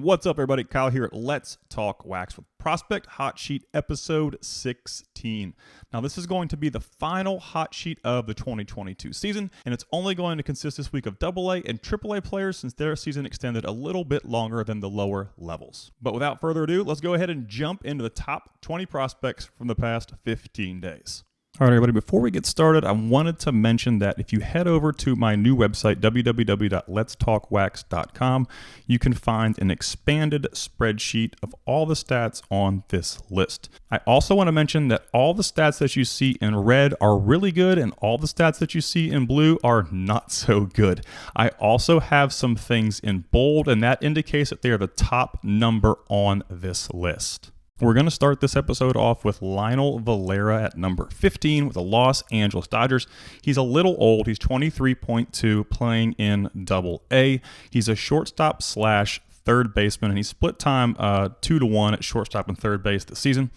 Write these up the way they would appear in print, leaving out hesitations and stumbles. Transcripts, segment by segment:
What's up, everybody? Kyle here at Let's Talk Wax with Prospect Hot Sheet episode 16. Now, this is going to be the final hot sheet of the 2022 season, and it's only going to consist this week of AA and AAA players since their season extended a little bit longer than the lower levels. But without further ado, let's go ahead and jump into the top 20 prospects from the past 15 days. All right, everybody, before we get started, I wanted to mention that if you head over to my new website, www.letstalkwax.com, you can find an expanded spreadsheet of all the stats on this list. I also want to mention that all the stats that you see in red are really good, and all the stats that you see in blue are not so good. I also have some things in bold, and that indicates that they are the top number on this list. We're going to start this episode off with Lionel Valera at number 15 with the Los Angeles Dodgers. He's a little old. He's 23.2, playing in AA. He's a shortstop slash third baseman, and he split time 2-1 at shortstop and third base this season.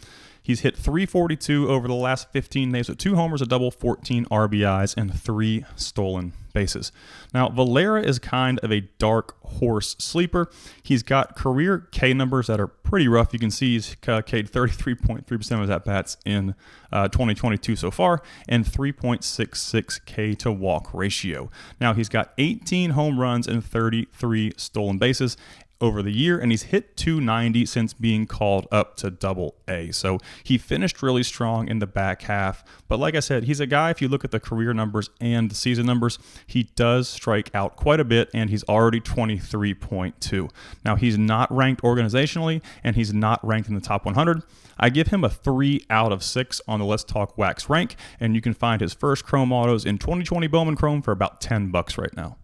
He's hit .342 over the last 15 days with 2 homers, a double, 14 RBIs, and 3 stolen bases. Now, Valera is kind of a dark horse sleeper. He's got career K numbers that are pretty rough. You can see he's K'd 33.3% of his at-bats in 2022 so far, and 3.66 K to walk ratio. Now, he's got 18 home runs and 33 stolen bases over the year, and he's hit .290 since being called up to AA. So he finished really strong in the back half. But like I said, he's a guy, if you look at the career numbers and the season numbers, he does strike out quite a bit, and he's already 23.2. Now, he's not ranked organizationally, and he's not ranked in the top 100. I give him a 3 out of 6 on the Let's Talk Wax rank, and you can find his first Chrome autos in 2020 Bowman Chrome for about $10 right now.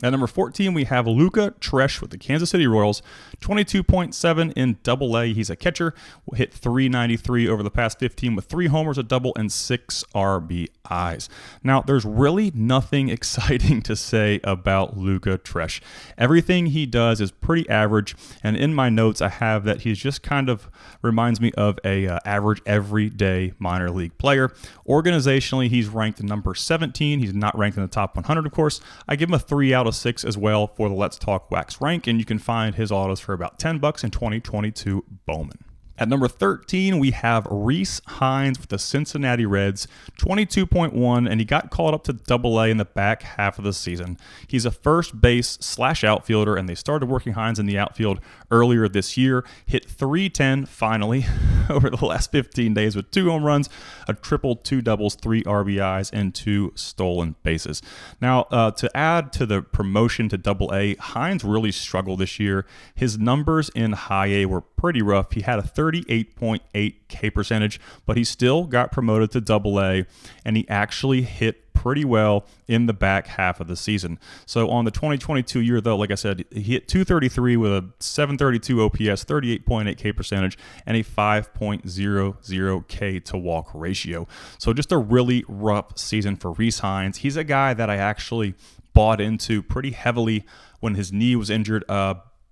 At number 14, we have Luca Tresh with the Kansas City Royals, 22.7 in AA. He's a catcher, hit .393 over the past 15 with 3 homers, a double, and 6 RBIs. Now, there's really nothing exciting to say about Luca Tresh. Everything he does is pretty average, and in my notes, I have that he's just kind of reminds me of a average everyday minor league player. Organizationally, he's ranked number 17. He's not ranked in the top 100, of course. I give him a 3 out of 6 as well for the Let's Talk Wax rank, and you can find his autos for about $10 in 2022 Bowman. At number 13, we have Rhys Hines with the Cincinnati Reds, 22.1, and he got called up to AA in the back half of the season. He's a first base slash outfielder, and they started working Hines in the outfield earlier this year. Hit .310 finally over the last 15 days with 2 home runs, a triple, 2 doubles, 3 RBIs, and 2 stolen bases. Now, to add to the promotion to AA, Hines really struggled this year. His numbers in high A were pretty rough. He had a 38.8 K percentage, but he still got promoted to AA, and he actually hit pretty well in the back half of the season. So on the 2022 year, though, like I said, he hit .233 with a 732 OPS, 38.8 K percentage, and a 5.00 K to walk ratio. So just a really rough season for Rhys Hines. He's a guy that I actually bought into pretty heavily when his knee was injured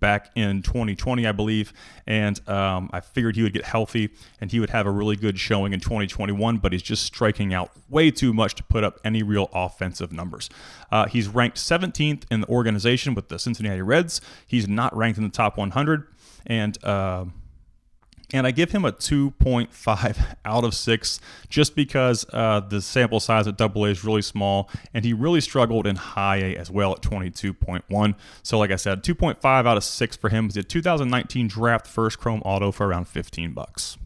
back in 2020, I believe, and I figured he would get healthy and he would have a really good showing in 2021, but he's just striking out way too much to put up any real offensive numbers. He's ranked 17th in the organization with the Cincinnati Reds. He's not ranked in the top 100, and I give him a 2.5 out of 6 just because the sample size at AA is really small, and he really struggled in high A as well at 22.1. So like I said, 2.5 out of 6 for him. He's a 2019 draft first Chrome auto for around $15.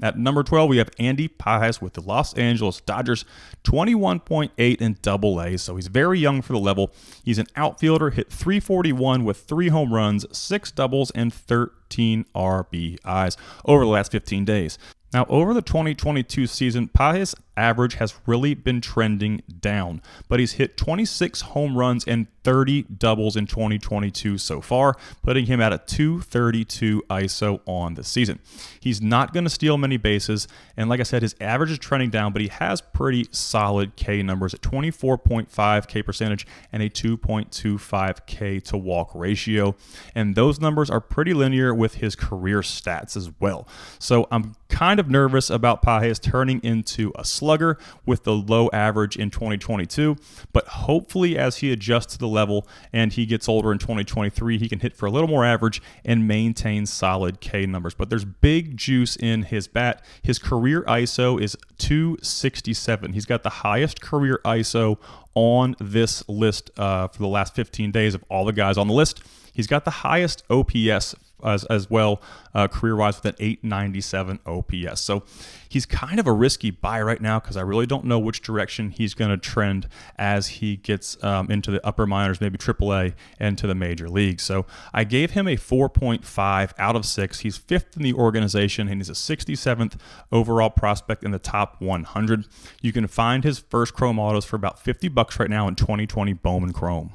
At number 12, we have Andy Pages with the Los Angeles Dodgers, 21.8 in AA, so he's very young for the level. He's an outfielder, hit .341 with 3 home runs, 6 doubles, and 13 RBIs over the last 15 days. Now, over the 2022 season, Pages' average has really been trending down, but he's hit 26 home runs and 30 doubles in 2022 so far, putting him at a .232 ISO on the season. He's not going to steal many bases, and like I said, his average is trending down, but he has pretty solid K numbers at 24.5 K percentage and a 2.25 K to walk ratio, and those numbers are pretty linear with his career stats as well. So I'm kind of nervous about Pages turning into a slugger slugger with the low average in 2022, but hopefully as he adjusts to the level and he gets older in 2023, he can hit for a little more average and maintain solid K numbers. But there's big juice in his bat. His career ISO is 267. He's got the highest career ISO on this list for the last 15 days of all the guys on the list. He's got the highest OPS as well, career-wise, with an 897 OPS. So he's kind of a risky buy right now because I really don't know which direction he's going to trend as he gets into the upper minors, maybe AAA, and to the major leagues. So I gave him a 4.5 out of 6. He's 5th in the organization, and he's a 67th overall prospect in the top 100. You can find his first Chrome autos for about $50 right now in 2020 Bowman Chrome.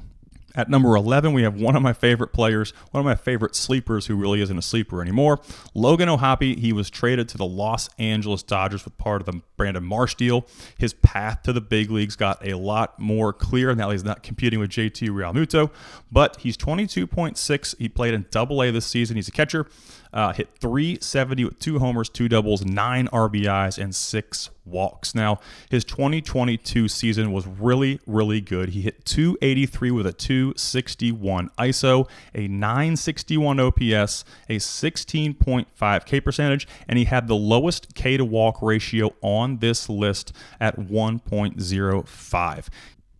At number 11, we have one of my favorite players, one of my favorite sleepers who really isn't a sleeper anymore, Logan O'Hoppe. He was traded to the Los Angeles Dodgers with part of the Brandon Marsh deal. His path to the big leagues got a lot more clear now he's not competing with JT Realmuto, but he's 22.6. He played in Double-A this season. He's a catcher. Hit 370 with 2 homers, 2 doubles, 9 RBIs, and 6 walks. Now, his 2022 season was really, really good. He hit 283 with a 261 ISO, a 961 OPS, a 16.5 K percentage, and he had the lowest K to walk ratio on this list at 1.05.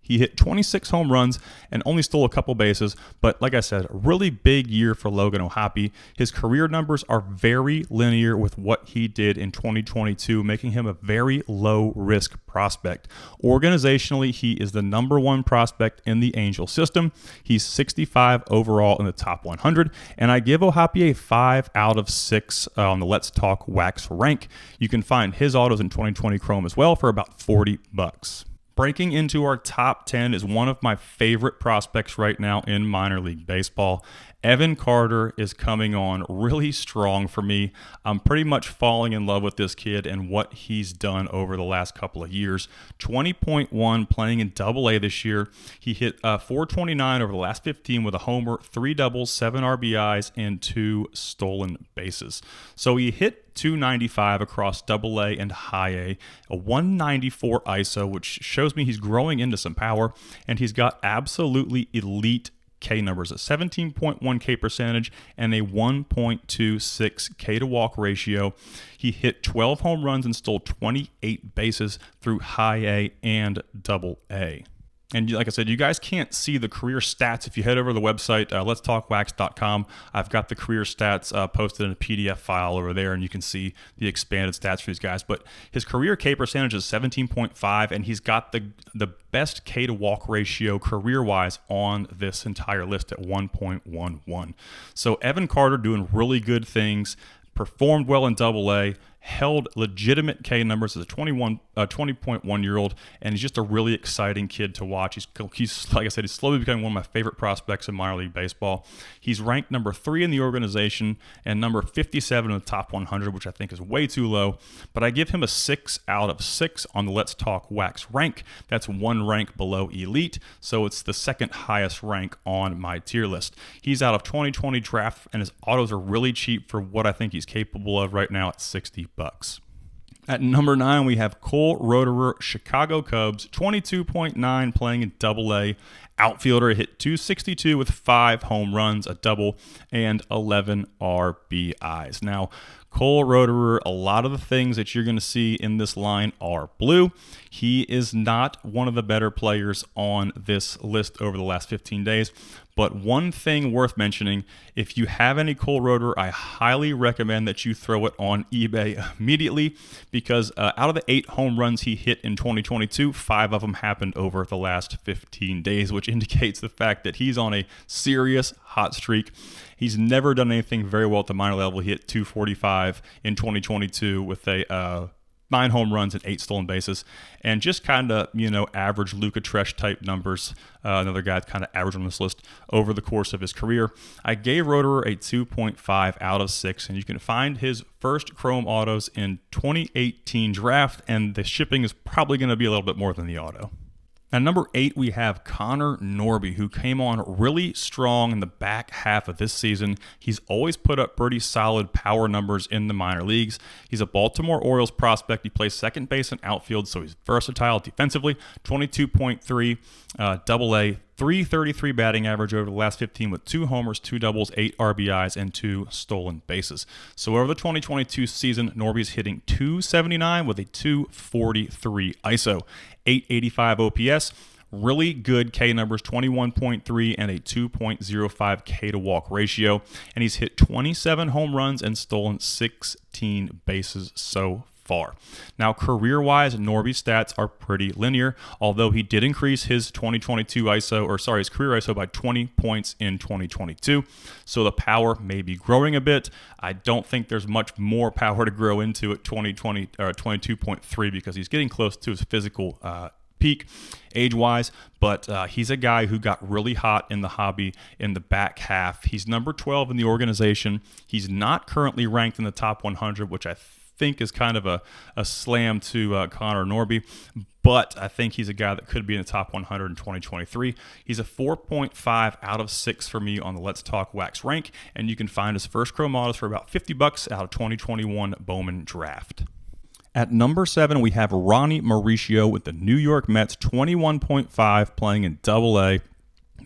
He hit 26 home runs and only stole a couple bases, but like I said, a really big year for Logan O'Hoppe. His career numbers are very linear with what he did in 2022, making him a very low-risk prospect. Organizationally, he is the number 1 prospect in the Angel system. He's 65 overall in the top 100, and I give O'Hoppe a 5 out of 6 on the Let's Talk Wax rank. You can find his autos in 2020 Chrome as well for about $40. Breaking into our top 10 is one of my favorite prospects right now in minor league baseball. Evan Carter is coming on really strong for me. I'm pretty much falling in love with this kid and what he's done over the last couple of years. 20.1 playing in Double-A this year. He hit 429 over the last 15 with a homer, 3 doubles, 7 RBIs, and 2 stolen bases. So he hit 295 across Double-A and High-A, a 194 ISO, which shows me he's growing into some power, and he's got absolutely elite K numbers, a 17.1 K percentage and a 1.26 K to walk ratio. He hit 12 home runs and stole 28 bases through High-A and Double-A. And like I said, you guys can't see the career stats. If you head over to the website, letstalkwax.com, I've got the career stats posted in a PDF file over there, and you can see the expanded stats for these guys. But his career K percentage is 17.5, and he's got the best K to walk ratio career-wise on this entire list at 1.11. So Evan Carter doing really good things, performed well in Double-A, held legitimate K numbers as a 20.1-year-old, and he's just a really exciting kid to watch. He's like I said, he's slowly becoming one of my favorite prospects in minor league baseball. He's ranked number 3 in the organization and number 57 in the top 100, which I think is way too low, but I give him a 6 out of 6 on the Let's Talk Wax rank. That's 1 rank below elite, so it's the second highest rank on my tier list. He's out of 2020 draft, and his autos are really cheap for what I think he's capable of right now at $60. At number 9, we have Cole Roederer, Chicago Cubs, 22.9 playing in Double-A. Outfielder, hit 262 with 5 home runs, a double, and 11 RBIs. Now, Cole Roederer, a lot of the things that you're going to see in this line are blue. He is not one of the better players on this list over the last 15 days. But one thing worth mentioning, if you have any Cole Roederer, I highly recommend that you throw it on eBay immediately, because out of the 8 home runs he hit in 2022, 5 of them happened over the last 15 days, which indicates the fact that he's on a serious hot streak. He's never done anything very well at the minor level. He hit 245 in 2022 with a 9 home runs and 8 stolen bases, and just kind of, average Luka Tresh type numbers. Another guy kind of average on this list over the course of his career. I gave Roederer a 2.5 out of 6, and you can find his first Chrome autos in 2018 draft, and the shipping is probably going to be a little bit more than the auto. At number 8, we have Connor Norby, who came on really strong in the back half of this season. He's always put up pretty solid power numbers in the minor leagues. He's a Baltimore Orioles prospect. He plays second base and outfield, so he's versatile defensively. 22.3 AA, 333 batting average over the last 15 with 2 homers, 2 doubles, 8 RBIs, and 2 stolen bases. So over the 2022 season, Norby's hitting .279 with a .243 ISO, 885 OPS, really good K numbers, 21.3 and a 2.05 K to walk ratio, and he's hit 27 home runs and stolen 16 bases so far. Now, career-wise, Norby's stats are pretty linear, although he did increase his his career ISO by 20 points in 2022. So the power may be growing a bit. I don't think there's much more power to grow into at 22.3 because he's getting close to his physical peak age-wise, but he's a guy who got really hot in the hobby in the back half. He's number 12 in the organization. He's not currently ranked in the top 100, which I think is kind of a slam to Connor Norby, but I think he's a guy that could be in the top 100 in 2023. He's a 4.5 out of 6 for me on the Let's Talk Wax rank, and you can find his first Chrome models for about $50 out of 2021 Bowman draft. At number 7, we have Ronnie Mauricio with the New York Mets, 21.5, playing in Double-A.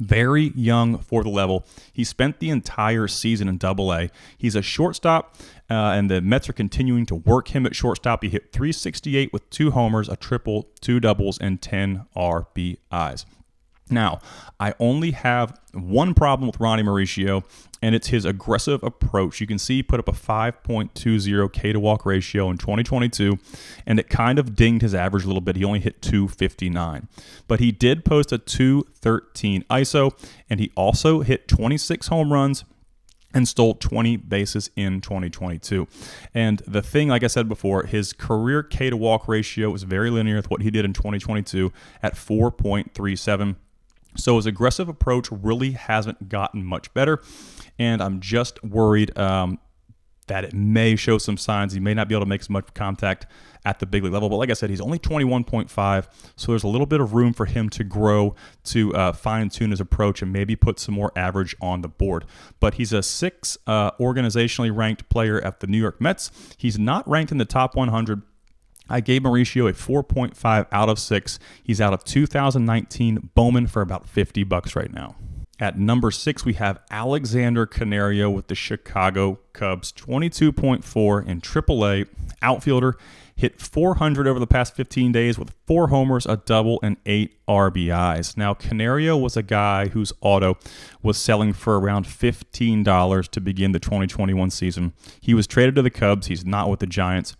Very young for the level. He spent the entire season in Double-A. He's a shortstop, and the Mets are continuing to work him at shortstop. He hit .368 with 2 homers, a triple, 2 doubles, and 10 RBIs. Now, I only have one problem with Ronnie Mauricio, and it's his aggressive approach. You can see he put up a 5.20 K to walk ratio in 2022, and it kind of dinged his average a little bit. He only hit .259. But he did post a .213 ISO, and he also hit 26 home runs and stole 20 bases in 2022. And the thing, like I said before, his career K to walk ratio is very linear with what he did in 2022 at 4.37. So his aggressive approach really hasn't gotten much better, and I'm just worried that it may show some signs. He may not be able to make as much contact at the big league level, but like I said, he's only 21.5, so there's a little bit of room for him to grow, to fine-tune his approach and maybe put some more average on the board. But he's a 6 organizationally ranked player at the New York Mets. He's not ranked in the top 100. I gave Mauricio a 4.5 out of 6. He's out of 2019 Bowman for about $50 right now. At number 6, we have Alexander Canario with the Chicago Cubs, 22.4 in AAA. Outfielder, hit .400 over the past 15 days with 4 homers, a double, and 8 RBIs. Now, Canario was a guy whose auto was selling for around $15 to begin the 2021 season. He was traded to the Cubs. He's not with the Giants.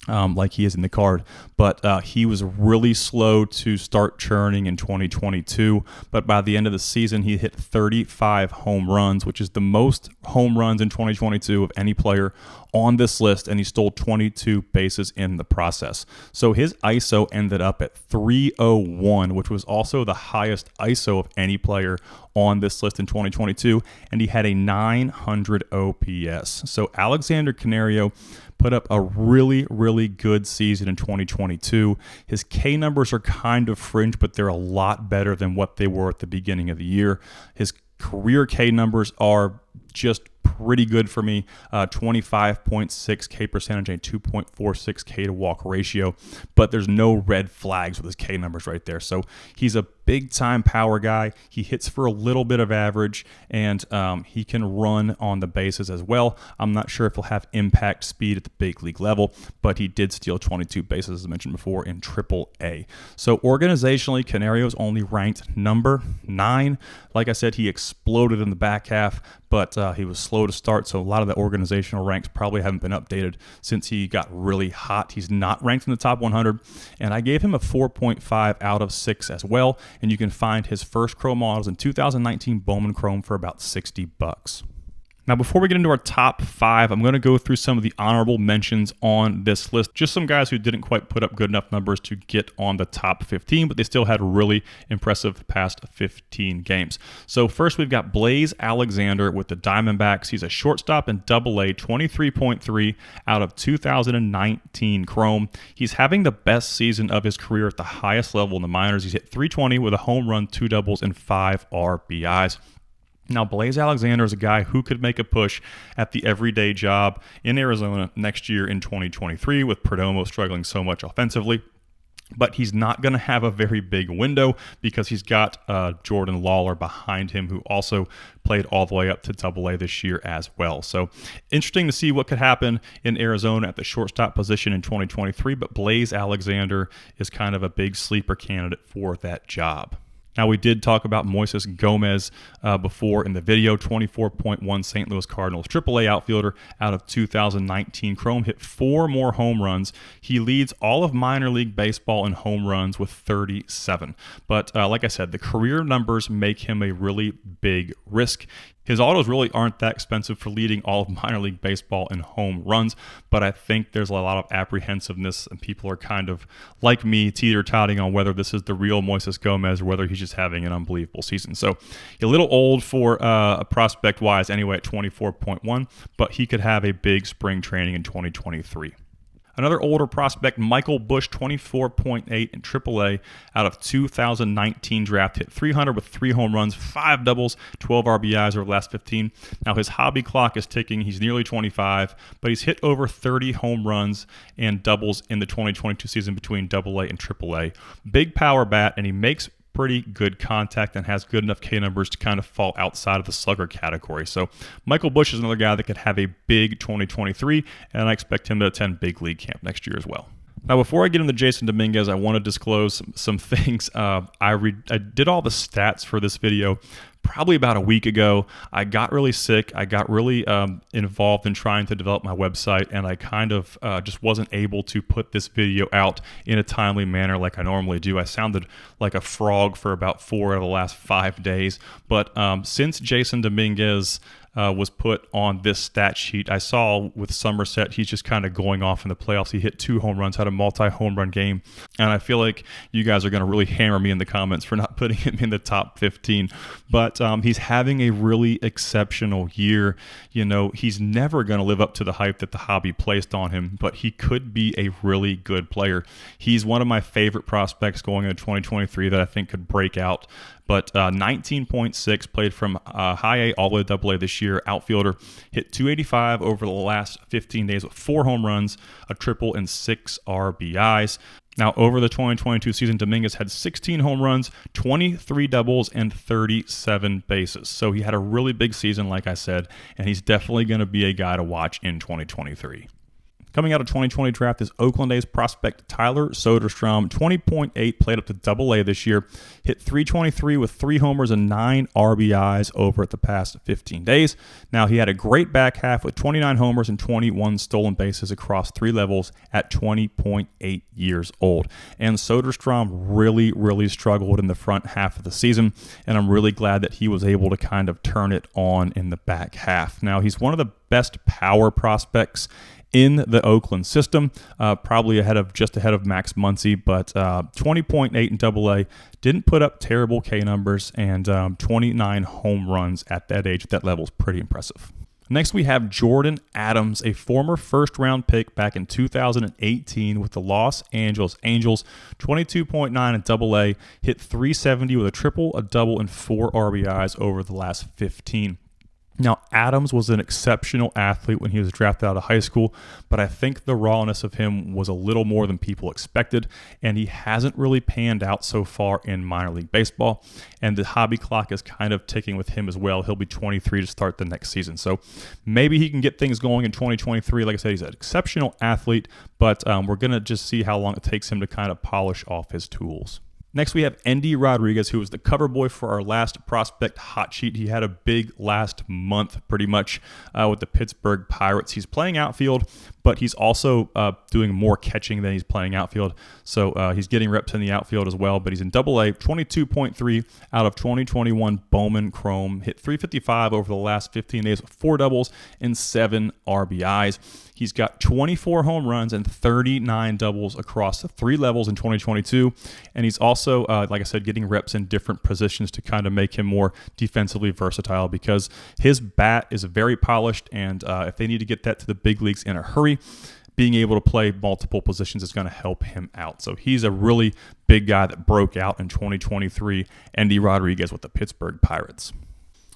Like he is in the card, but he was really slow to start churning in 2022, but by the end of the season he hit 35 home runs, which is the most home runs in 2022 of any player on this list, and he stole 22 bases in the process. So his ISO ended up at 301, which was also the highest ISO of any player on this list in 2022, and he had a 900 OPS. So Alexander Canario put up a really, really good season in 2022. His K numbers are kind of fringe, but they're a lot better than what they were at the beginning of the year. His career K numbers are just pretty good for me, 25.6 K percentage and 2.46 K to walk ratio, but there's no red flags with his K numbers right there. So he's a big time power guy. He hits for a little bit of average, and he can run on the bases as well. I'm not sure if he'll have impact speed at the big league level, but he did steal 22 bases, as I mentioned before, in AAA. So organizationally, Canario's only ranked number 9. Like I said, he exploded in the back half, but he was slow to start, so a lot of the organizational ranks probably haven't been updated since he got really hot. He's not ranked in the top 100, and I gave him a 4.5 out of 6 as well, and you can find his first Chrome models in 2019 Bowman Chrome for about $60. Now, before we get into our top 5, I'm going to go through some of the honorable mentions on this list. Just some guys who didn't quite put up good enough numbers to get on the top 15, but they still had really impressive past 15 games. So first, we've got Blaze Alexander with the Diamondbacks. He's a shortstop in Double-A, 23.3 out of 2019 Chrome. He's having the best season of his career at the highest level in the minors. He's hit 320 with a home run, 2 doubles, and 5 RBIs. Now, Blaze Alexander is a guy who could make a push at the everyday job in Arizona next year in 2023 with Perdomo struggling so much offensively. But he's not going to have a very big window because he's got Jordan Lawler behind him, who also played all the way up to Double-A this year as well. So interesting to see what could happen in Arizona at the shortstop position in 2023, but Blaze Alexander is kind of a big sleeper candidate for that job. Now, we did talk about Moises Gomez before in the video, 24.1 St. Louis Cardinals AAA outfielder out of 2019 Chrome, hit 4 more home runs. He leads all of minor league baseball in home runs with 37. But like I said, the career numbers make him a really big risk. His autos really aren't that expensive for leading all of minor league baseball in home runs, but I think there's a lot of apprehensiveness, and people are kind of, like me, teeter-totting on whether this is the real Moises Gomez or whether he's just having an unbelievable season. So a little old for prospect-wise anyway at 24.1, but he could have a big spring training in 2023. Another older prospect, Michael Busch, 24.8 in AAA out of 2019 draft. Hit 300 with 3 home runs, 5 doubles, 12 RBIs over the last 15. Now his hobby clock is ticking. He's nearly 25, but he's hit over 30 home runs and doubles in the 2022 season between Double-A and AAA. Big power bat, and he makes pretty good contact and has good enough K numbers to kind of fall outside of the slugger category. So Michael Busch is another guy that could have a big 2023, and I expect him to attend big league camp next year as well. Now, before I get into Jason Dominguez, I want to disclose some things. I did all the stats for this video probably about a week ago. I got really sick. I got really involved in trying to develop my website, and I kind of just wasn't able to put this video out in a timely manner like I normally do. I sounded like a frog for about 4 of the last 5 days. But since Jason Dominguez was put on this stat sheet, I saw with Somerset, he's just kind of going off in the playoffs. He hit 2 home runs, had a multi-home run game, and I feel like you guys are going to really hammer me in the comments for not putting him in the top 15. But he's having a really exceptional year. You know, he's never going to live up to the hype that the hobby placed on him, but he could be a really good player. He's one of my favorite prospects going into 2023 that I think could break out. But 19.6, played from high A all the way to Double-A this year. Outfielder, hit 285 over the last 15 days with 4 home runs, a triple, and 6 RBIs. Now, over the 2022 season, Dominguez had 16 home runs, 23 doubles, and 37 bases. So he had a really big season, like I said, and he's definitely going to be a guy to watch in 2023. Coming out of 2020 draft is Oakland A's prospect Tyler Soderstrom, 20.8, played up to Double-A this year, hit 323 with 3 homers and 9 RBIs over the past 15 days. Now, he had a great back half with 29 homers and 21 stolen bases across 3 levels at 20.8 years old. And Soderstrom really struggled in the front half of the season, and I'm really glad that he was able to kind of turn it on in the back half. Now, he's one of the best power prospects in the Oakland system, probably ahead of Max Muncy, but 20.8 in Double-A, didn't put up terrible K numbers, and 29 home runs at that age, at that level is pretty impressive. Next, we have Jordan Adams, a former first-round pick back in 2018 with the Los Angeles Angels, 22.9 in Double-A, hit 370 with a triple, a double, and 4 RBIs over the last 15. Now, Adams was an exceptional athlete when he was drafted out of high school, but I think the rawness of him was a little more than people expected, and he hasn't really panned out so far in minor league baseball, and the hobby clock is kind of ticking with him as well. He'll be 23 to start the next season, so maybe he can get things going in 2023. Like I said, he's an exceptional athlete, but we're going to just see how long it takes him to kind of polish off his tools. Next, we have Endy Rodriguez, who was the cover boy for our last prospect hot sheet. He had a big last month, pretty much, with the Pittsburgh Pirates. He's playing outfield, but he's also doing more catching than he's playing outfield. So he's getting reps in the outfield as well, but he's in Double-A, 22.3 out of 2021 Bowman Chrome. Hit .355 over the last 15 days, 4 doubles and 7 RBIs. He's got 24 home runs and 39 doubles across 3 levels in 2022. And he's also, like I said, getting reps in different positions to kind of make him more defensively versatile, because his bat is very polished. And if they need to get that to the big leagues in a hurry, being able to play multiple positions is going to help him out. So he's a really big guy that broke out in 2023, Endy Rodriguez with the Pittsburgh Pirates.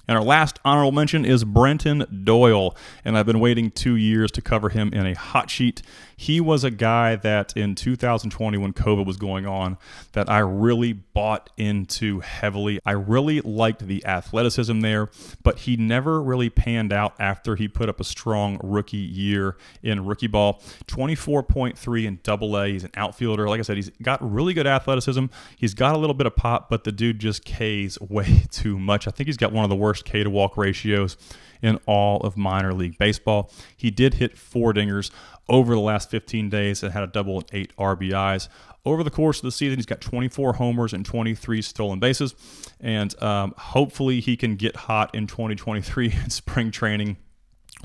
And our last honorable mention is Brenton Doyle, and I've been waiting 2 years to cover him in a hot sheet. He was a guy that in 2020, when COVID was going on, that I really bought into heavily. I really liked the athleticism there, but he never really panned out after he put up a strong rookie year in rookie ball. 24.3 in Double-A. He's an outfielder. Like I said, he's got really good athleticism. He's got a little bit of pop, but the dude just Ks way too much. I think he's got one of the worst K to walk ratios in all of minor league baseball. He did hit 4 dingers over the last 15 days and had a double and 8 RBIs. Over the course of the season, he's got 24 homers and 23 stolen bases. And hopefully he can get hot in 2023 in spring training,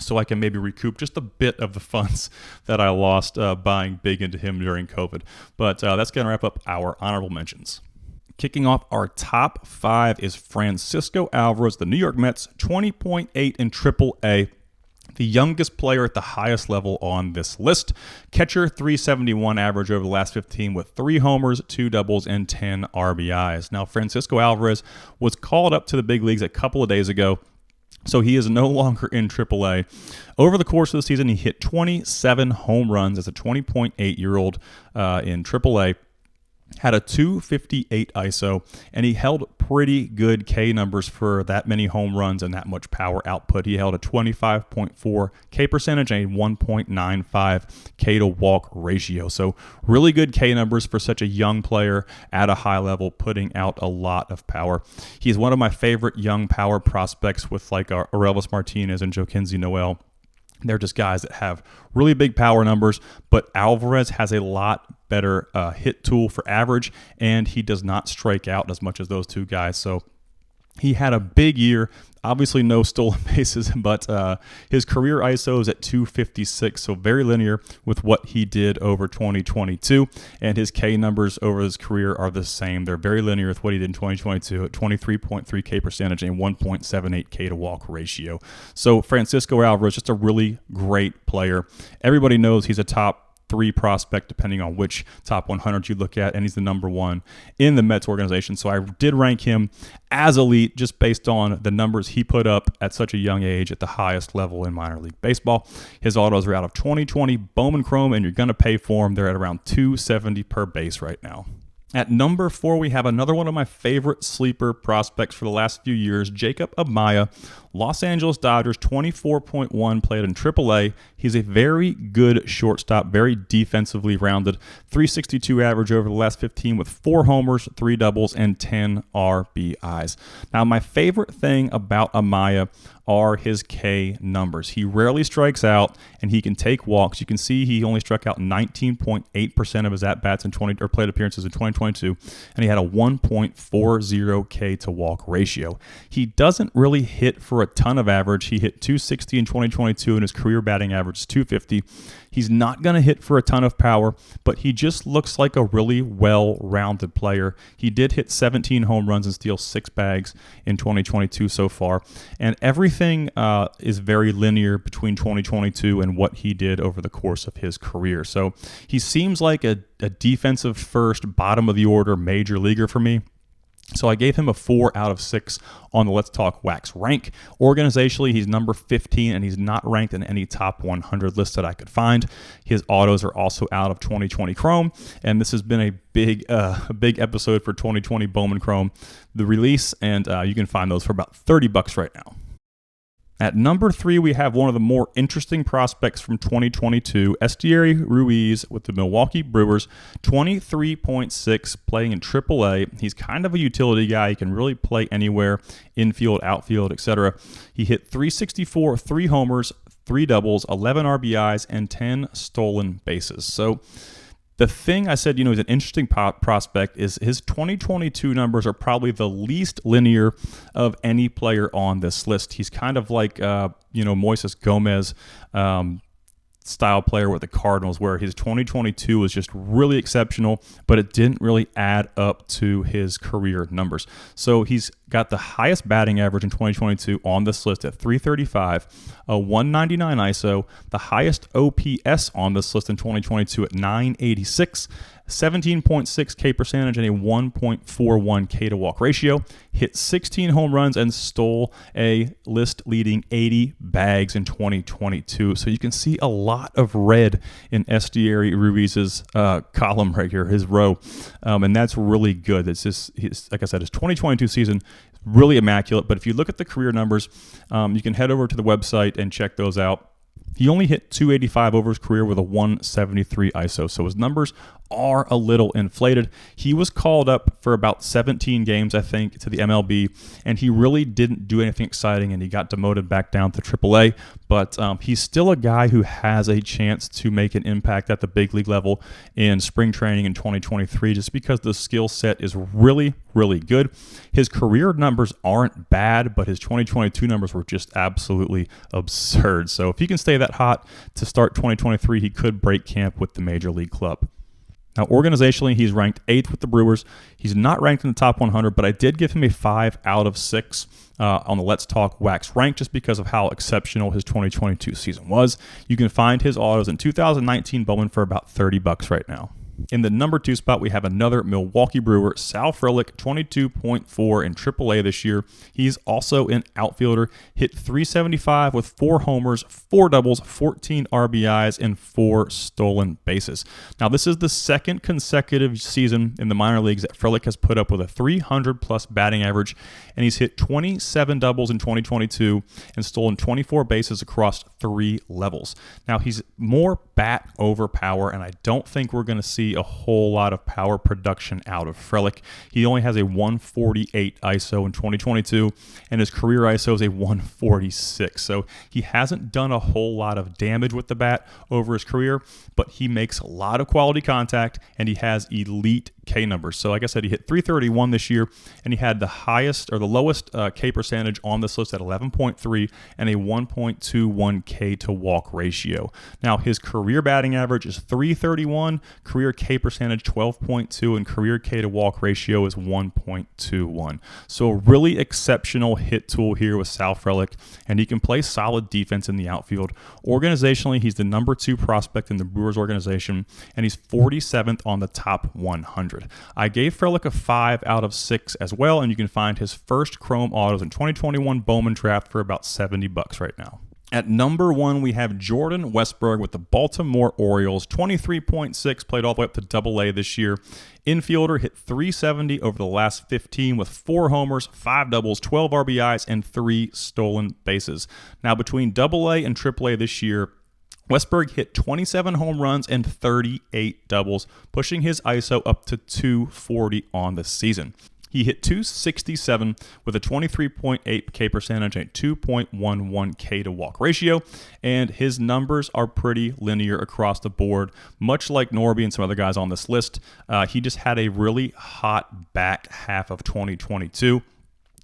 so I can maybe recoup just a bit of the funds that I lost buying big into him during COVID. But that's going to wrap up our honorable mentions. Kicking off our top 5 is Francisco Alvarez, the New York Mets, 20.8 in Triple-A. The youngest player at the highest level on this list. Catcher, 371 average over the last 15 with 3 homers, 2 doubles, and 10 RBIs. Now, Francisco Alvarez was called up to the big leagues a couple of days ago, so he is no longer in Triple-A. Over the course of the season, he hit 27 home runs as a 20.8-year-old in Triple-A. Had a 258 ISO, and he held pretty good K numbers for that many home runs and that much power output. He held a 25.4 K percentage and a 1.95 K to walk ratio. So really good K numbers for such a young player at a high level, putting out a lot of power. He's one of my favorite young power prospects, with like Aurelvis Martinez and Joaquin Noel. They're just guys that have really big power numbers, but Alvarez has a lot better hit tool for average, and he does not strike out as much as those two guys. So he had a big year. Obviously no stolen bases, but his career ISO is at 256, so very linear with what he did over 2022. And his K numbers over his career are the same. They're very linear with what he did in 2022 at 23.3 K percentage and 1.78 K to walk ratio. So Francisco Alvarez, just a really great player. Everybody knows he's a top 3 prospect, depending on which top 100 you look at, and he's the number 1 in the Mets organization. So I did rank him as elite just based on the numbers he put up at such a young age at the highest level in minor league baseball. His autos are out of 2020 Bowman Chrome, and you're going to pay for them. They're at around $270 per base right now. At number 4, we have another one of my favorite sleeper prospects for the last few years, Jacob Amaya, Los Angeles Dodgers, 24.1, played in Triple-A. He's a very good shortstop, very defensively rounded, 362 average over the last 15 with 4 homers, 3 doubles, and 10 RBIs. Now, my favorite thing about Amaya are his K numbers. He rarely strikes out, and he can take walks. You can see he only struck out 19.8% of his at-bats in plate appearances in 2022, and he had a 1.40 K to walk ratio. He doesn't really hit for a ton of average. He hit 260 in 2022, and his career batting average is 250. He's not going to hit for a ton of power, but he just looks like a really well-rounded player. He did hit 17 home runs and steal 6 bags in 2022 so far, and everything is very linear between 2022 and what he did over the course of his career. So he seems like a defensive first, bottom of the order major leaguer for me. So I gave him a 4 out of 6 on the Let's Talk Wax rank. Organizationally, he's number 15, and he's not ranked in any top 100 list that I could find. His autos are also out of 2020 Chrome, and this has been a big episode for 2020 Bowman Chrome, the release, and you can find those for about $30 right now. At number 3, we have one of the more interesting prospects from 2022, Estieri Ruiz with the Milwaukee Brewers, 23.6, playing in AAA. He's kind of a utility guy. He can really play anywhere, infield, outfield, etc. He hit 364, 3 homers, 3 doubles, 11 RBIs, and 10 stolen bases. So the thing I said, he's an interesting prospect is his 2022 numbers are probably the least linear of any player on this list. He's kind of like, Moises Gomez style player with the Cardinals, where his 2022 was just really exceptional, but it didn't really add up to his career numbers. So he's got the highest batting average in 2022 on this list at 335, a 199 ISO, the highest OPS on this list in 2022 at 986, 17.6 K percentage and a 1.41 K to walk ratio, hit 16 home runs and stole a list-leading 80 bags in 2022. So you can see a lot of red in Estieri Ruiz's column right here, his row, and that's really good. It's just, like I said, his 2022 season really immaculate. But if you look at the career numbers, you can head over to the website and check those out. He only hit 285 over his career with a 173 ISO, so his numbers are a little inflated. He was called up for about 17 games, I think, to the MLB, and he really didn't do anything exciting, and he got demoted back down to AAA. But he's still a guy who has a chance to make an impact at the big league level in spring training in 2023, just because the skill set is really, really good. His career numbers aren't bad, but his 2022 numbers were just absolutely absurd. So if he can stay that hot to start 2023, he could break camp with the major league club. Now, organizationally, he's ranked 8th with the Brewers. He's not ranked in the top 100, but I did give him a 5 out of 6 on the Let's Talk Wax rank just because of how exceptional his 2022 season was. You can find his autos in 2019 Bowman for about $30 right now. In the number 2 spot, we have another Milwaukee Brewer, Sal Frelick, 22.4 in AAA this year. He's also an outfielder, hit 375 with 4 homers, 4 doubles, 14 RBIs, and 4 stolen bases. Now, this is the second consecutive season in the minor leagues that Frelick has put up with a 300-plus batting average, and he's hit 27 doubles in 2022 and stolen 24 bases across 3 levels. Now, he's more bat over power, and I don't think we're going to see a whole lot of power production out of Frelick. He only has a 148 ISO in 2022, and his career ISO is a 146. So he hasn't done a whole lot of damage with the bat over his career, but he makes a lot of quality contact, and he has elite K numbers. So like I said, he hit 331 this year, and he had the highest or the lowest K percentage on this list at 11.3 and a 1.21 K to walk ratio. Now, his career batting average is 331, career K percentage 12.2, and career K to walk ratio is 1.21. So a really exceptional hit tool here with Sal Frelick, and he can play solid defense in the outfield. Organizationally, he's the number 2 prospect in the Brewers organization, and he's 47th on the top 100. I gave Frelick a 5 out of 6 as well, and you can find his first Chrome autos in 2021 Bowman draft for about $70 right now. At number 1, we have Jordan Westburg with the Baltimore Orioles, 23.6, played all the way up to AA this year. Infielder, hit 370 over the last 15 with 4 homers, 5 doubles, 12 RBIs, and 3 stolen bases. Now, between AA and AAA this year, Westburg hit 27 home runs and 38 doubles, pushing his ISO up to 240 on the season. He hit 267 with a 23.8 K percentage and a 2.11 K to walk ratio, and his numbers are pretty linear across the board, much like Norby and some other guys on this list. He just had a really hot back half of 2022.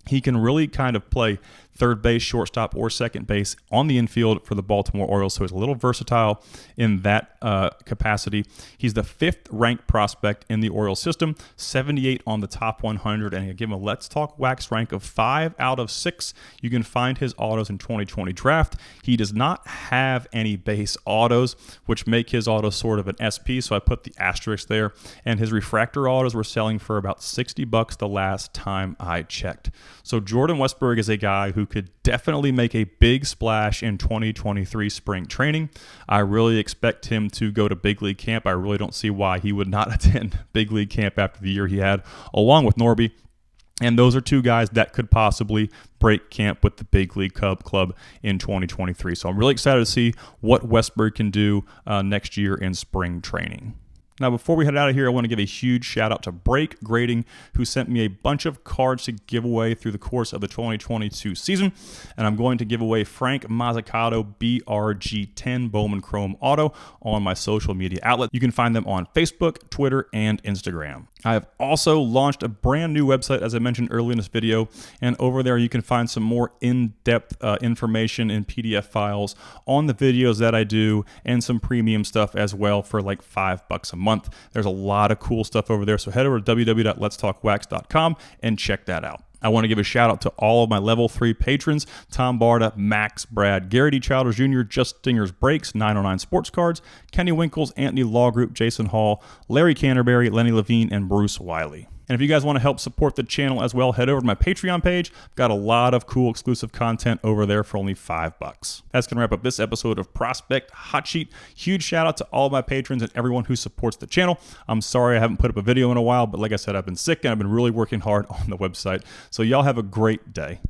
He can really kind of play third base, shortstop, or second base on the infield for the Baltimore Orioles, so he's a little versatile in that capacity. He's the 5th ranked prospect in the Orioles system, 78 on the top 100, and I give him a Let's Talk Wax rank of 5 out of 6. You can find his autos in 2020 draft. He does not have any base autos, which make his autos sort of an SP, so I put the asterisk there, and his refractor autos were selling for about $60 the last time I checked. So Jordan Westburg is a guy who could definitely make a big splash in 2023 spring training. I really expect him to go to big league camp. I really don't see why he would not attend big league camp after the year he had, along with Norby. And those are two guys that could possibly break camp with the Big League Club in 2023. So I'm really excited to see what Westburg can do next year in spring training. Now, before we head out of here, I want to give a huge shout out to Break Grading, who sent me a bunch of cards to give away through the course of the 2022 season. And I'm going to give away Frank Mazzucato BRG10 Bowman Chrome Auto on my social media outlet. You can find them on Facebook, Twitter, and Instagram. I have also launched a brand new website, as I mentioned earlier in this video, and over there you can find some more in-depth information in PDF files on the videos that I do and some premium stuff as well for like $5 a month. There's a lot of cool stuff over there, so head over to www.letstalkwax.com and check that out. I want to give a shout out to all of my level 3 patrons: Tom Barta, Max, Brad, Gary D. Childers Jr., Just Stingers Breaks, 909 Sports Cards, Kenny Winkles, Anthony Law Group, Jason Hall, Larry Canterbury, Lenny Levine, and Bruce Wiley. And if you guys want to help support the channel as well, head over to my Patreon page. I've got a lot of cool exclusive content over there for only $5. That's going to wrap up this episode of Prospect Hot Sheet. Huge shout out to all of my patrons and everyone who supports the channel. I'm sorry I haven't put up a video in a while, but like I said, I've been sick and I've been really working hard on the website. So y'all have a great day.